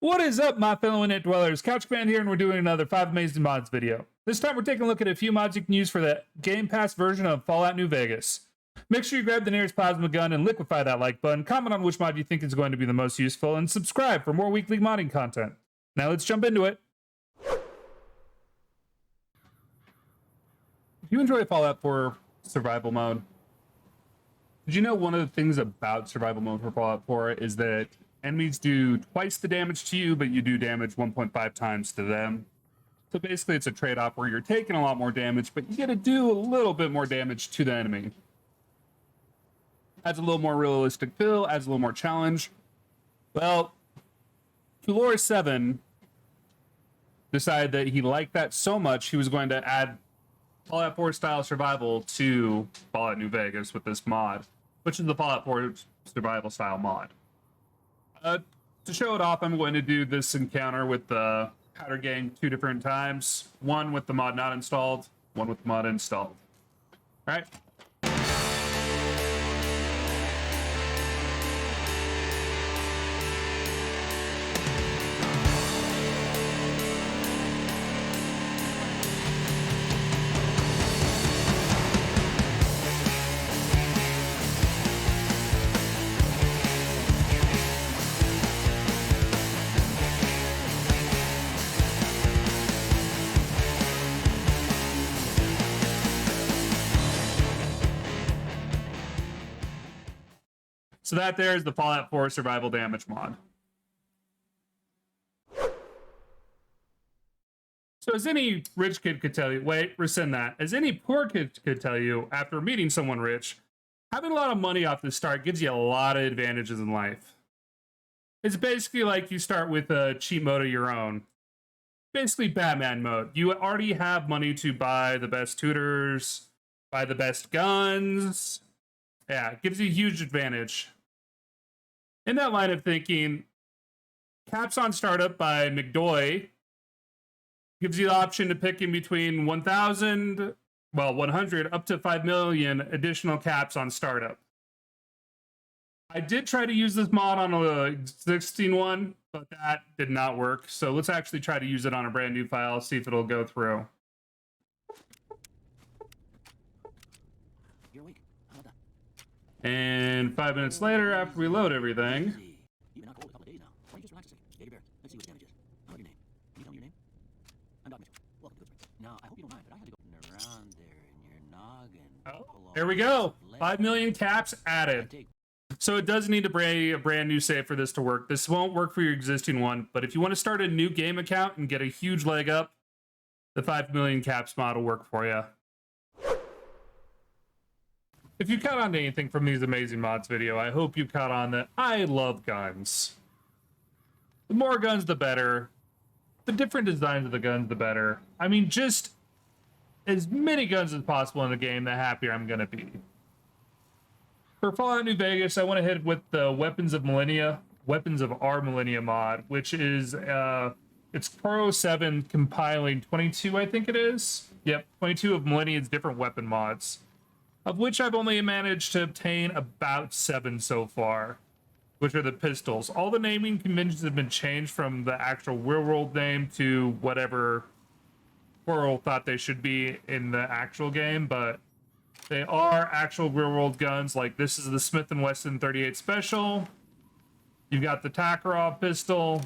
What is up, my fellow internet dwellers? Couch Command here, and we're doing another 5 Amazing Mods video. This time we're taking a look at a few mods you can use for the Gamepass version of Fallout New Vegas. Make sure you grab the nearest plasma gun and liquefy that like button, comment on which mod you think is going to be the most useful, and subscribe for more weekly modding content. Now let's jump into it. If you enjoy Fallout 4 survival mode, did you know one of the things about survival mode for Fallout 4 is that enemies do twice the damage to you, but you do damage 1.5 times to them. So basically it's a trade-off where you're taking a lot more damage, but you get to do a little bit more damage to the enemy. Adds a little more realistic feel, adds a little more challenge. Well, Kulor7 decided that he liked that so much he was going to add Fallout 4 style survival to Fallout New Vegas with this mod, which is the Fallout 4 survival style mod. To show it off, I'm going to do this encounter with the Powder Gang 2 different times. One with the mod not installed, one with the mod installed. All right. So that there is the Fallout 4 survival damage mod. So as any rich kid could tell you, wait, rescind that. As any poor kid could tell you, after meeting someone rich, having a lot of money off the start gives you a lot of advantages in life. It's basically like you start with a cheat mode of your own. Basically Batman mode. You already have money to buy the best tutors, buy the best guns. Yeah, it gives you a huge advantage. In that line of thinking, Caps on Startup by McDoy gives you the option to pick in between 1,000, well, 100 up to 5 million additional caps on startup. I did try to use this mod on an existing one, but that did not work. So let's actually try to use it on a brand new file, see if it'll go through. You're weak. How about that? And 5 minutes later, after we load everything, You've been out cold a couple of days now. Why don't you just relax a second? Baby bear, let's see what the damage is. How about your name? Can you tell me your name? I'm Doc Mitchell. Welcome to Good Spring. Now, I hope you don't mind, but I had to go around there in your noggin. oh, there we go. 5 million caps added. So it does need a brand new save for this to work. This won't work for your existing one, but if you want to start a new game account and get a huge leg up, the 5 million caps mod will work for you. If you caught on to anything from these amazing mods video, I hope you caught on that I love guns. The more guns, the better. The different designs of the guns, the better. I mean, just as many guns as possible in the game, the happier I'm going to be. For Fallout New Vegas, I went ahead with the Weapons of Our Millenia mod, which is, it's Pro 7 compiling 22, I think it is. Yep, 22 of Millenia's different weapon mods, of which I've only managed to obtain about 7 so far, which are the pistols. All the naming conventions have been changed from the actual real world name to whatever World thought they should be in the actual game, but they are actual real world guns. Like this is the Smith & Wesson 38 Special. You've got the Takarov pistol.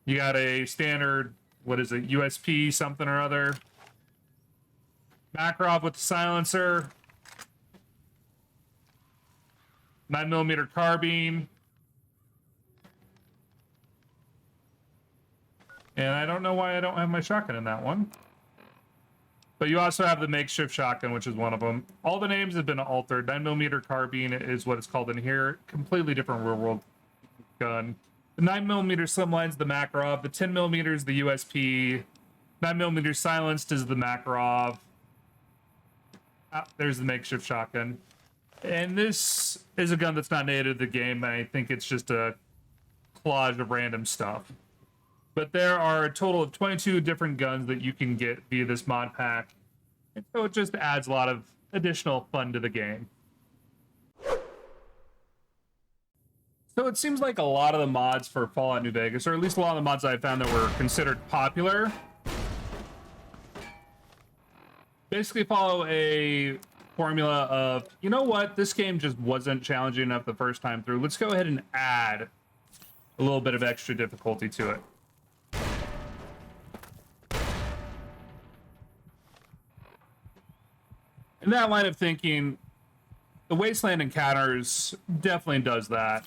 You got a standard, what is it, USP something or other. Makarov with the silencer, 9mm carbine, and I don't know why I don't have my shotgun in that one. But you also have the makeshift shotgun, which is one of them. All the names have been altered. 9mm carbine is what it's called in here. Completely different real world gun. The 9mm slimline's the Makarov. The 10mm is the USP. 9mm silenced is the Makarov. Ah, there's the makeshift shotgun. And this is a gun that's not native to the game, and I think it's just a collage of random stuff. But there are a total of 22 different guns that you can get via this mod pack. And so it just adds a lot of additional fun to the game. So it seems like a lot of the mods for Fallout New Vegas, or at least a lot of the mods I found that were considered popular, basically follow a formula of, you know what, this game just wasn't challenging enough the first time through. Let's go ahead and add a little bit of extra difficulty to it. In that line of thinking, the Wasteland Encounters definitely does that.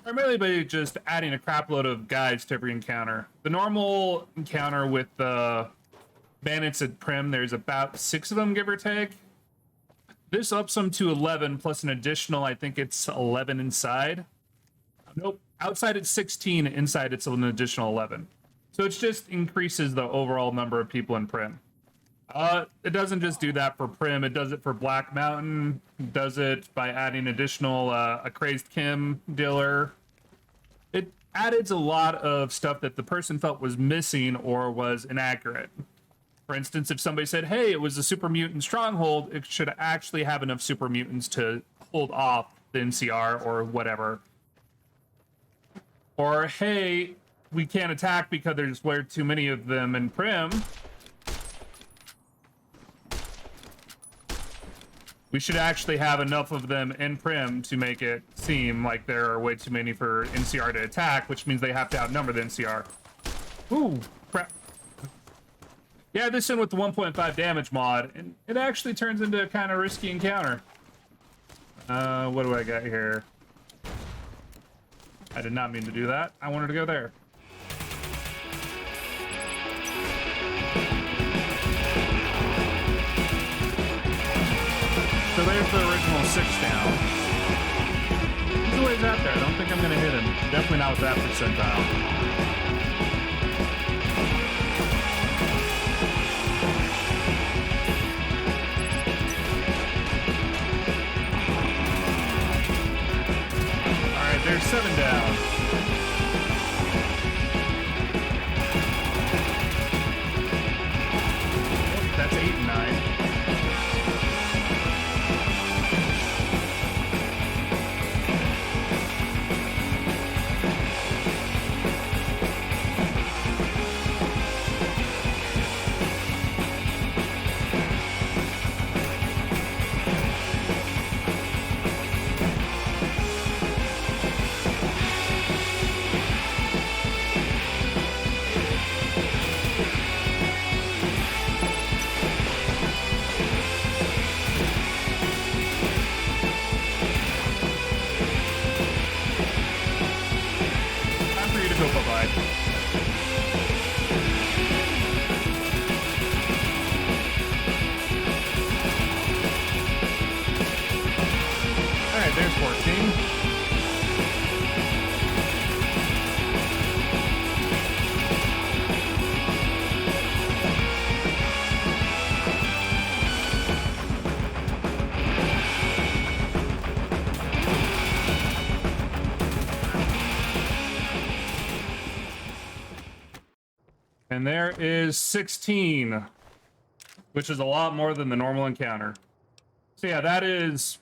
Primarily by just adding a crap load of guides to every encounter. The normal encounter with the bandits at Prim, there's about 6 of them, give or take. This ups them to 11, plus an additional, I think it's 11 inside. Nope, outside it's 16, inside it's an additional 11. So it just increases the overall number of people in Prim. It doesn't just do that for Prim, it does it for Black Mountain, it does it by adding additional, a Crazed Kim dealer. It adds a lot of stuff that the person felt was missing or was inaccurate. For instance, if somebody said, hey, it was a super mutant stronghold, it should actually have enough super mutants to hold off the NCR or whatever. Or, hey, we can't attack because there's way too many of them in Prim. We should actually have enough of them in Prim to make it seem like there are way too many for NCR to attack, which means they have to outnumber the NCR. Ooh, crap. Yeah, this in with the 1.5 damage mod, and it actually turns into a kind of risky encounter. What do I got here? I did not mean to do that. I wanted to go there. So there's the original 6 down. He's a ways out there. I don't think I'm going to hit him. Definitely not with that percentile. All right, there's 7 down. Oh, that's 8 and 9. There's 14. And there is 16, which is a lot more than the normal encounter. So yeah, that is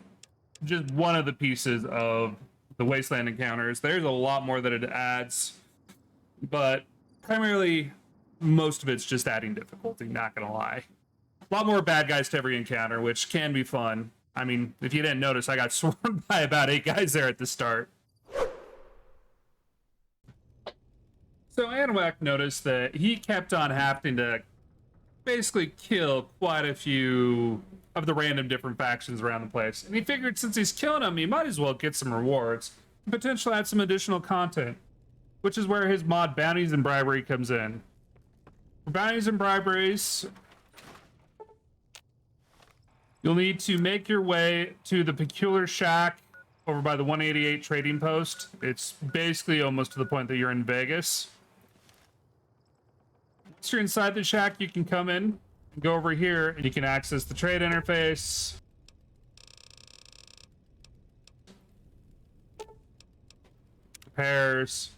just one of the pieces of the Wasteland Encounters. There's a lot more that it adds, but primarily most of it's just adding difficulty, not gonna lie. A lot more bad guys to every encounter, which can be fun. I mean, if you didn't notice, I got swarmed by about 8 guys there at the start. So Anwak noticed that he kept on having to basically kill quite a few of the random different factions around the place. And he figured since he's killing them, he might as well get some rewards and potentially add some additional content, which is where his mod Bounties and Bribery comes in. For Bounties and Briberies, you'll need to make your way to the Peculiar Shack over by the 188 trading post. It's basically almost to the point that you're in Vegas. Once you're inside the shack, you can come in and go over here and you can access the trade interface. Repairs.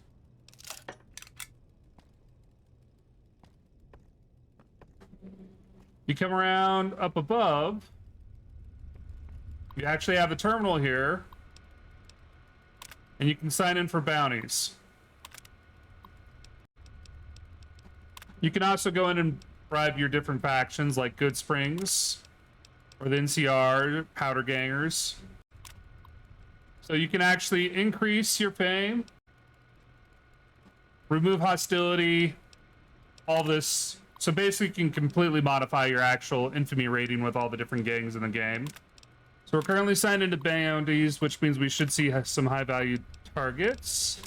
You come around up above. You actually have a terminal here. And you can sign in for bounties. You can also go in and bribe your different factions like Good Springs or the NCR, Powder Gangers. So you can actually increase your fame, remove hostility, all this. So basically you can completely modify your actual infamy rating with all the different gangs in the game. So we're currently signed into bounties, which means we should see some high value targets.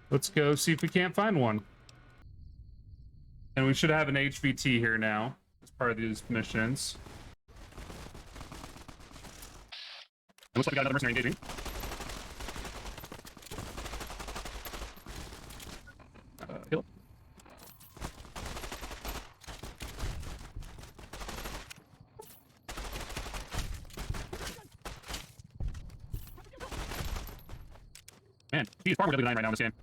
Let's go see if we can't find one. And we should have an HVT here now as part of these missions. It looks like we got another mercenary engaging. Heal. Man, he's far more deadly than I am right now in this game.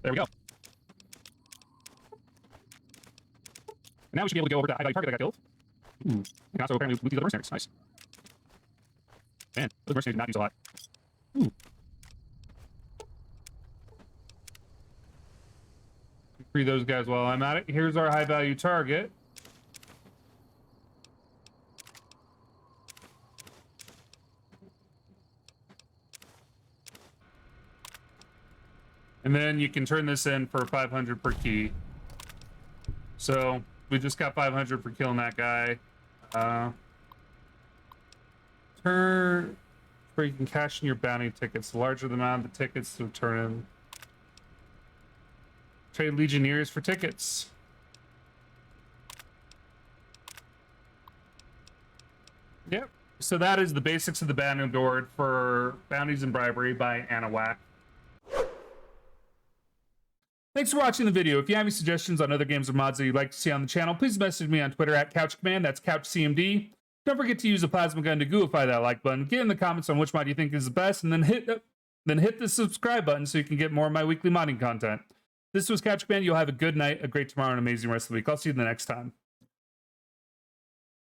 There we go. And now we should be able to go over to that high value target that got killed. Ooh. And also apparently loot these other mercenaries. Nice. Man, those mercenaries did not use a lot. Ooh. Free those guys while I'm at it. Here's our high value target. And then you can turn this in for 500 per key. So we just got 500 for killing that guy. Turn where you can cash in your bounty tickets. The larger the amount of the tickets to turn in. Trade Legionnaires for tickets. Yep. So that is the basics of the bounty board for Bounties and Bribery by Anna Wack. Thanks for watching the video. If you have any suggestions on other games or mods that you'd like to see on the channel, please message me on Twitter at CouchCommand. That's CouchCMD. Don't forget to use the plasma gun to gooify that like button. Get in the comments on which mod you think is the best, and then hit the subscribe button so you can get more of my weekly modding content. This was CouchCommand. You'll have a good night, a great tomorrow, and an amazing rest of the week. I'll see you the next time.